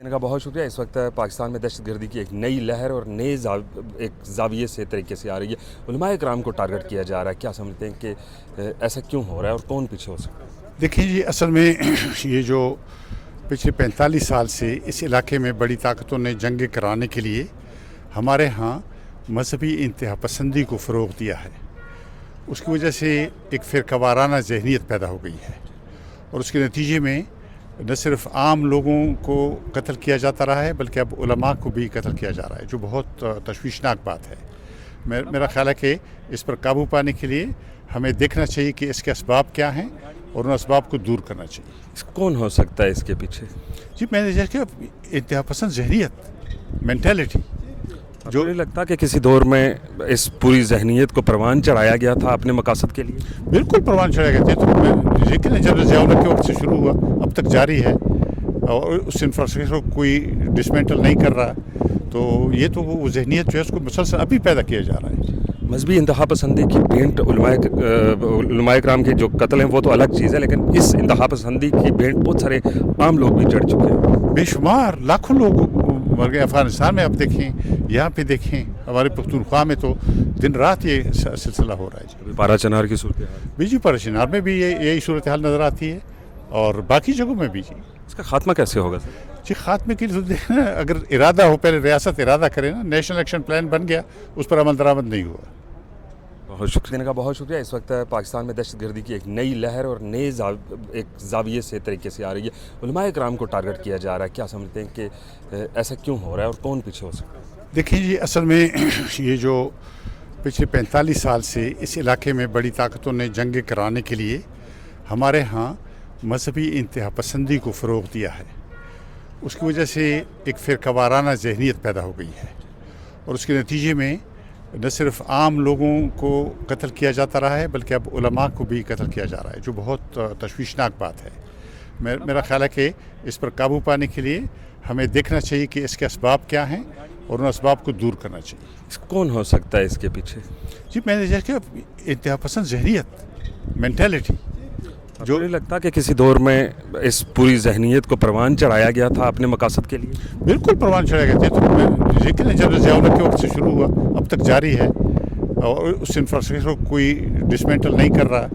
ان کا بہت شکریہ۔ اس وقت پاکستان میں دہشت گردی کی ایک نئی لہر اور نئے ایک زاویے سے طریقے سے آ رہی ہے۔ علماء کرام کو ٹارگٹ کیا جا رہا ہے، کیا سمجھتے ہیں کہ ایسا کیوں ہو رہا ہے اور کون پیچھے ہو سکتا ہے؟ دیکھیں جی، اصل میں یہ جو پچھلے 45 سال سے اس علاقے میں بڑی طاقتوں نے جنگیں کرانے کے لیے ہمارے ہاں مذہبی انتہا پسندی کو فروغ دیا ہے، اس کی وجہ سے ایک فرقہ وارانہ ذہنیت پیدا ہو گئی ہے، اور اس کے نتیجے میں نہ صرف عام لوگوں کو قتل کیا جاتا رہا ہے بلکہ اب علماء کو بھی قتل کیا جا رہا ہے، جو بہت تشویشناک بات ہے۔ میرا خیال ہے کہ اس پر قابو پانے کے لیے ہمیں دیکھنا چاہیے کہ اس کے اسباب کیا ہیں اور ان اسباب کو دور کرنا چاہیے۔ کون ہو سکتا ہے اس کے پیچھے؟ جی، میں نے دیکھا انتہا پسند ذہنیت، مینٹیلٹی جو نہیں لگتا کہ کسی دور میں اس پوری ذہنیت کو پروان چڑھایا گیا تھا اپنے مقاصد کے لیے؟ بالکل پروان چڑھایا گیا تھا، لیکن جب ضیاء الحق کے وقت سے شروع ہوا اب تک جاری ہے، اور اس انفراسٹرکچر کو کوئی ڈسمینٹل نہیں کر رہا، تو یہ تو وہ ذہنیت جو ہے اس کو مسلسل ابھی پیدا کیا جا رہا ہے۔ مذہبی انتہا پسندی کی بھینٹ علماء کرام کے جو قتل ہیں وہ تو الگ چیز ہے، لیکن اس انتہا پسندی کی بھینٹ بہت سارے عام لوگ بھی چڑھ چکے ہیں، بے شمار لاکھوں لوگ مر گئے۔ افغانستان میں آپ دیکھیں، یہاں پہ دیکھیں، ہمارے پختونخوا میں تو دن رات یہ سلسلہ ہو رہا ہے۔ پارا چنار کی صورتحال جی، پارا چنار میں بھی یہی صورتحال نظر آتی ہے، اور باقی جگہوں میں بھی۔ جی، اس کا خاتمہ کیسے ہوگا سر؟ جی، خاتمے کے لیے دیکھنا، اگر ارادہ ہو، پہلے ریاست ارادہ کرے نا، نیشنل ایکشن پلان بن گیا، اس پر عمل درآمد نہیں ہوا۔ بہت شکریہ، کا بہت شکریہ۔ اس وقت پاکستان میں دہشت گردی کی ایک نئی لہر اور نئے ایک زاویے سے طریقے سے آ رہی ہے۔ علماء کرام کو ٹارگٹ کیا جا رہا ہے، کیا سمجھتے ہیں کہ ایسا کیوں ہو رہا ہے اور کون پیچھے ہو سکتا ہے؟ دیکھیں جی، اصل میں یہ جو پچھلے 45 سال سے اس علاقے میں بڑی طاقتوں نے جنگیں کرانے کے لیے ہمارے ہاں مذہبی انتہا پسندی کو فروغ دیا ہے، اس کی وجہ سے ایک فرقہ وارانہ ذہنیت پیدا ہو گئی ہے، اور اس کے نتیجے میں نہ صرف عام لوگوں کو قتل کیا جاتا رہا ہے بلکہ اب علماء کو بھی قتل کیا جا رہا ہے، جو بہت تشویشناک بات ہے۔ میرا خیال ہے کہ اس پر قابو پانے کے لیے ہمیں دیکھنا چاہیے کہ اس کے اسباب کیا ہیں اور ان اسباب کو دور کرنا چاہیے۔ کون ہو سکتا ہے اس کے پیچھے؟ جی، میں نے دیکھا انتہا پسند ذہنیت، مینٹیلٹی جو نہیں لگتا کہ کسی دور میں اس پوری ذہنیت کو پروان چڑھایا گیا تھا اپنے مقاصد کے لیے؟ بالکل پروان چڑھایا گیا تھا، لیکن جب ضیاء الحق کے وقت سے شروع ہوا اب تک جاری ہے، اور اس انفراسٹرکچر کو کوئی ڈسمینٹل نہیں کر رہا،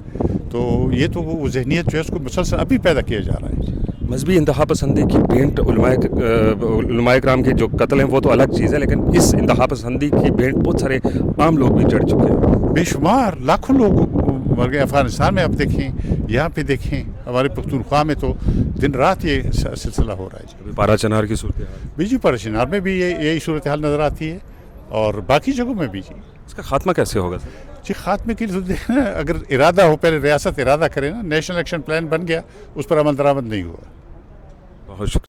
تو یہ تو وہ ذہنیت جو ہے اس کو مسلسل ابھی پیدا کیا جا رہا ہے۔ مذہبی انتہا پسندی کی بھینٹ علماء کرام کے جو قتل ہیں وہ تو الگ چیز ہے، لیکن اس انتہا پسندی کی بھینٹ بہت سارے عام لوگ بھی چڑھ چکے ہیں، بے شمار لاکھوں لوگ مر گئے۔ افغانستان میں آپ دیکھیں، یہاں پہ دیکھیں، ہمارے پختونخوا میں تو دن رات یہ سلسلہ ہو رہا ہے۔ پارا چنار کی صورتحال جی، پارا چنار میں بھی یہی صورتحال نظر آتی ہے، اور باقی جگہوں میں بھی۔ جی، اس کا خاتمہ کیسے ہوگا سر؟ جی، خاتمے کے لیے دیکھنا، اگر ارادہ ہو، پہلے ریاست ارادہ کرے نا، نیشنل ایکشن پلان بن گیا، اس پر عمل درآمد نہیں ہوا۔ بہت شکریہ۔